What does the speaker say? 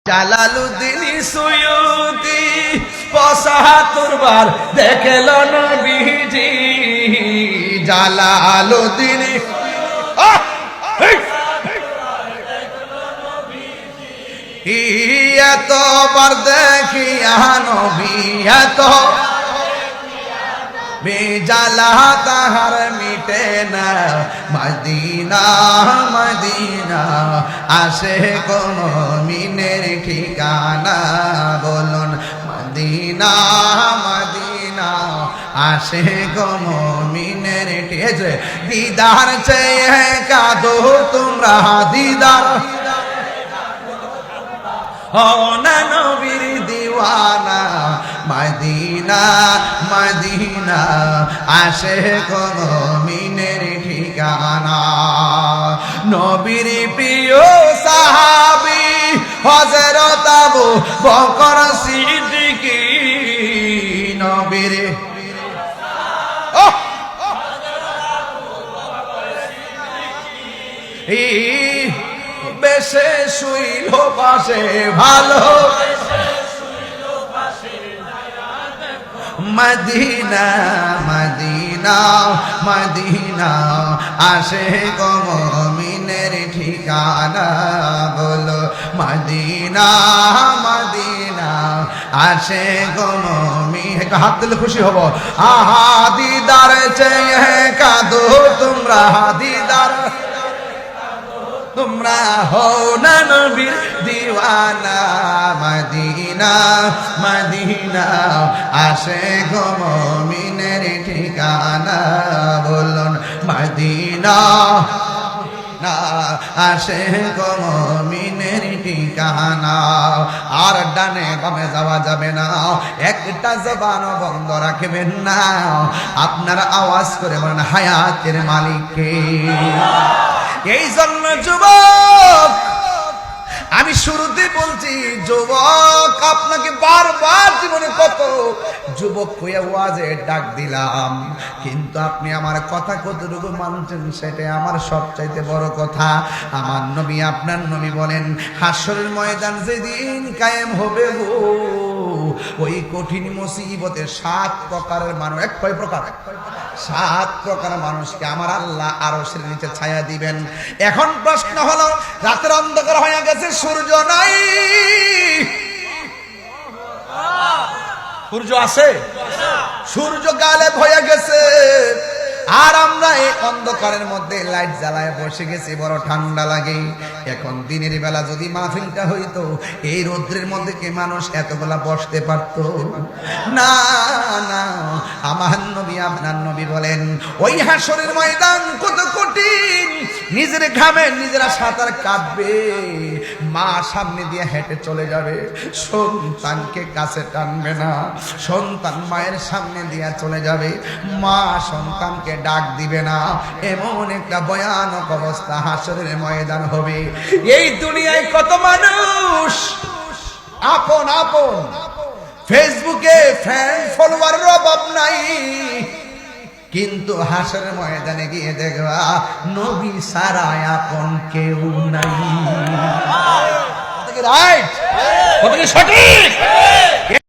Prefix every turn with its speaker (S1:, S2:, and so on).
S1: Jalaluddin Suyuti ৭৫ বার দেখল নবীজি। Jalaluddin এতবার দেখিয়া নবী এত বেজালা তাহার মিটে না। মদিনা মদিনা আসে কোন মিনের ঠিকানা, বলুন মদিনা মদিনা আসে কোন মিনের ঠিকানা। দিদার চেয়ে কাঁদো তোমরা, দিদার না নবীর দিওয়ানা। মদিনা মদিনা আসে কোন মিনের ঠিকানা। নবীর প্রিয় সাহাবী হযরত আবু বকর সিদ্দিক, নবীর বেশে শুইল পাশে ভালো। মদিনা মদিনা মদিনা আসে গো মুমিনের ঠিকানা, বলো মদিনা মদিনা আসে গো মুমিন। একটা হাত দিলে খুশি হব। আহা দিদার চেয়ে কাঁদো তোমরা, দিদার তোমরা হও না নবীর দিওয়ানা। মদিনা মদিনা আসে গো মুমিনের ঠিকানা, বলুন মদিনা না আসে গো মুমিনের ঠিকানা। আর ডানে বামে যাওয়া যাবে না, একটা জবান বন্ধ রাখবেন না। আপনারা আওয়াজ করে বলেন হায়াতের মালিককে। এই জন্য যুবক আমি শুরুতে বলছি, যুবক আপনাকে বারবার জীবনে কত যুবক হইয়া ওয়াজে ডাক দিলাম, কিন্তু আপনি আমার কথা কতটুকু মানছেন সেটাই আমার সবচাইতে বড় কথা। আমার নবী আপনার নবী বলেন, হাসরের ময়দান যেদিন কায়েম হবে গো, ওই কঠিন মুসিবতে ৭ প্রকারের মানুষ, কয় প্রকার? ৭ প্রকার মানুষকে আমার আল্লাহ আরশের নিচে ছায়া দিবেন। এখন প্রশ্ন হলো, রাতের অন্ধকার হয়ে গেছে, সূর্য নাই, সূর্য আছে? সূর্য গায়েব হয়ে গেছে, আর আমরা এই অন্ধকারের মধ্যে লাইট জ্বালায় বসে গেছি, বড় ঠান্ডা লাগে। এখন দিনের বেলা যদি মাহফিলটা হইতো, এই রৌদ্রের মধ্যে কি মানুষ এতবেলা বসতে পারত? না না। আমার নবী আপনার নবী বলেন, ওই হাসরের ময়দান কত কঠিন, নিজের ঘামে নিজেরা সাঁতার কাটবে, মা সামনে দিয়ে হেঁটে চলে যাবে, সন্তানকে কাছে টানবে না, সন্তান মায়ের সামনে দিয়ে চলে যাবে, মা সন্তানকে ডাক দিবে না। এমন একটা ভয়ানক অবস্থা হাসরের ময়দান হবে। এই দুনিয়ায় কত মানুষ আপন আপন, ফেসবুকে ফ্যান ফলোয়ারের অভাব নাই, কিন্তু হাসরের ময়দানে গিয়ে দেখবা নবী ছাড়া আপন কেউ নাই। রাইট? সঠিক?